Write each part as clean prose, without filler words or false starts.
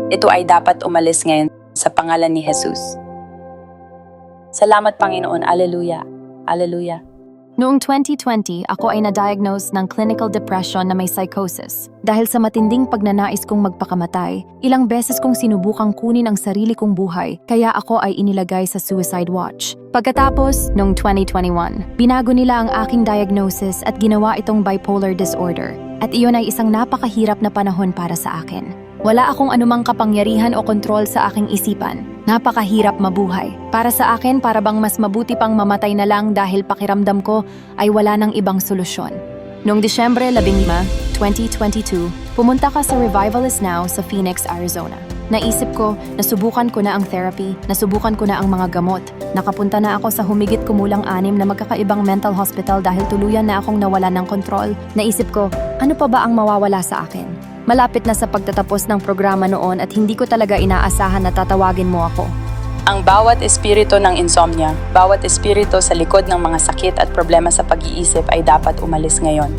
ito ay dapat umalis ngayon sa pangalan ni Jesus. Salamat Panginoon, Alleluia, Alleluia. Noong 2020, ako ay na-diagnose ng clinical depression na may psychosis. Dahil sa matinding pagnanais kong magpakamatay, ilang beses kong sinubukang kunin ang sarili kong buhay, kaya ako ay inilagay sa suicide watch. Pagkatapos, noong 2021, binago nila ang aking diagnosis at ginawa itong bipolar disorder. At iyon ay isang napakahirap na panahon para sa akin. Wala akong anumang kapangyarihan o kontrol sa aking isipan. Napakahirap mabuhay. Para sa akin, para bang mas mabuti pang mamatay na lang dahil pakiramdam ko ay wala nang ibang solusyon. Noong Disyembre 15, 2022, pumunta ka sa Revival is Now sa Phoenix, Arizona. Naisip ko, nasubukan ko na ang therapy, nasubukan ko na ang mga gamot. Nakapunta na ako sa humigit kumulang 6 na magkakaibang mental hospital dahil tuluyan na akong nawala ng kontrol. Naisip ko, ano pa ba ang mawawala sa akin? Malapit na sa pagtatapos ng programa noon at hindi ko talaga inaasahan na tatawagin mo ako. Ang bawat espiritu ng insomnia, bawat espiritu sa likod ng mga sakit at problema sa pag-iisip ay dapat umalis ngayon.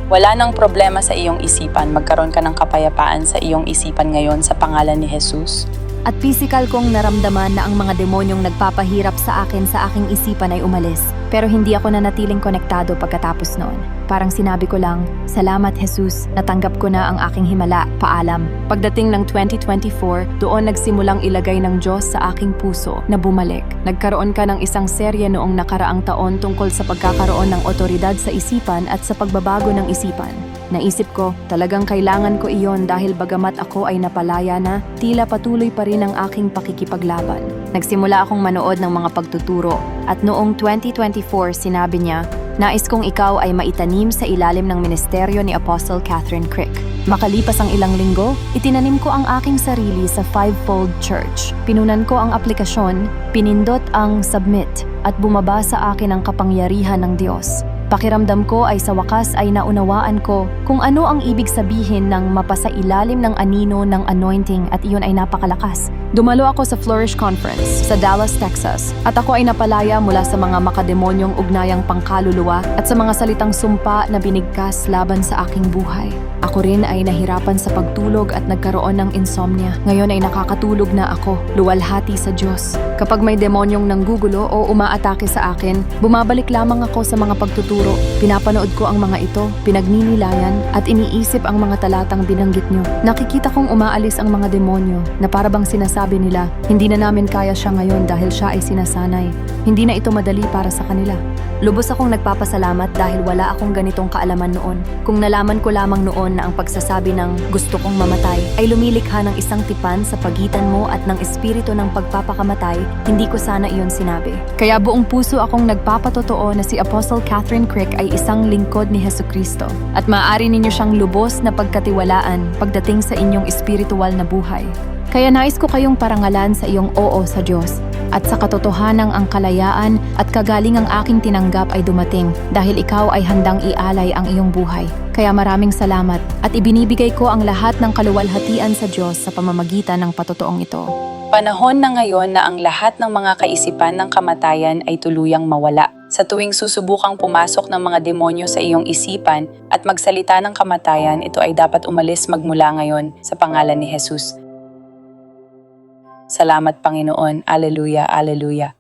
Wala nang problema sa iyong isipan, magkaroon ka ng kapayapaan sa iyong isipan ngayon sa pangalan ni Jesus. At pisikal kong naramdaman na ang mga demonyong nagpapahirap sa akin sa aking isipan ay umalis. Pero hindi ako nanatiling konektado pagkatapos noon. Parang sinabi ko lang, "Salamat Jesus, natanggap ko na ang aking himala, paalam." Pagdating ng 2024, doon nagsimulang ilagay ng Diyos sa aking puso na bumalik. Nagkaroon ka ng isang serye noong nakaraang taon tungkol sa pagkakaroon ng otoridad sa isipan at sa pagbabago ng isipan. Naisip ko, talagang kailangan ko iyon dahil bagamat ako ay napalaya na, tila patuloy pa rin ang aking pakikipaglaban. Nagsimula akong manood ng mga pagtuturo at noong 2024 sinabi niya, "Nais kong ikaw ay maitanim sa ilalim ng ministeryo ni Apostle Catherine Crick." Makalipas ang ilang linggo, itinanim ko ang aking sarili sa Fivefold Church. Pinunan ko ang aplikasyon, pinindot ang submit at bumaba sa akin ang kapangyarihan ng Diyos. Pakiramdam ko ay sa wakas ay naunawaan ko kung ano ang ibig sabihin ng mapasailalim ng anino ng anointing at iyon ay napakalakas. Dumalo ako sa Flourish Conference sa Dallas, Texas at ako ay napalaya mula sa mga makademonyong ugnayang pangkaluluwa at sa mga salitang sumpa na binigkas laban sa aking buhay. Ako rin ay nahirapan sa pagtulog at nagkaroon ng insomnia. Ngayon ay nakakatulog na ako, luwalhati sa Diyos. Kapag may demonyong nanggugulo o umaatake sa akin, bumabalik lamang ako sa mga pagtuturo. Pinapanood ko ang mga ito, pinagninilayan at iniisip ang mga talatang binanggit nyo. Nakikita kong umaalis ang mga demonyo na parabang sinasabi nila, hindi na namin kaya siya ngayon dahil siya ay sinasanay. Hindi na ito madali para sa kanila. Lubos akong nagpapasalamat dahil wala akong ganitong kaalaman noon. Kung nalaman ko lamang noon na ang pagsasabi ng gusto kong mamatay ay lumilikha ng isang tipan sa pagitan mo at ng espiritu ng pagpapakamatay, hindi ko sana iyon sinabi. Kaya buong puso akong nagpapatotoo na si Apostle Catherine Crick ay isang lingkod ni Hesukristo at maaari ninyo siyang lubos na pagkatiwalaan pagdating sa inyong espiritual na buhay. Kaya nais ko kayong parangalan sa iyong oo sa Diyos at sa katotohanang ang kalayaan at kagalingang aking tinanggap ay dumating dahil ikaw ay handang ialay ang iyong buhay. Kaya maraming salamat at ibinibigay ko ang lahat ng kaluwalhatian sa Diyos sa pamamagitan ng patotoong ito. Panahon na ngayon na ang lahat ng mga kaisipan ng kamatayan ay tuluyang mawala. Sa tuwing susubukang pumasok ng mga demonyo sa iyong isipan at magsalita ng kamatayan, ito ay dapat umalis magmula ngayon sa pangalan ni Jesus. Salamat Panginoon. Alleluia, Alleluia.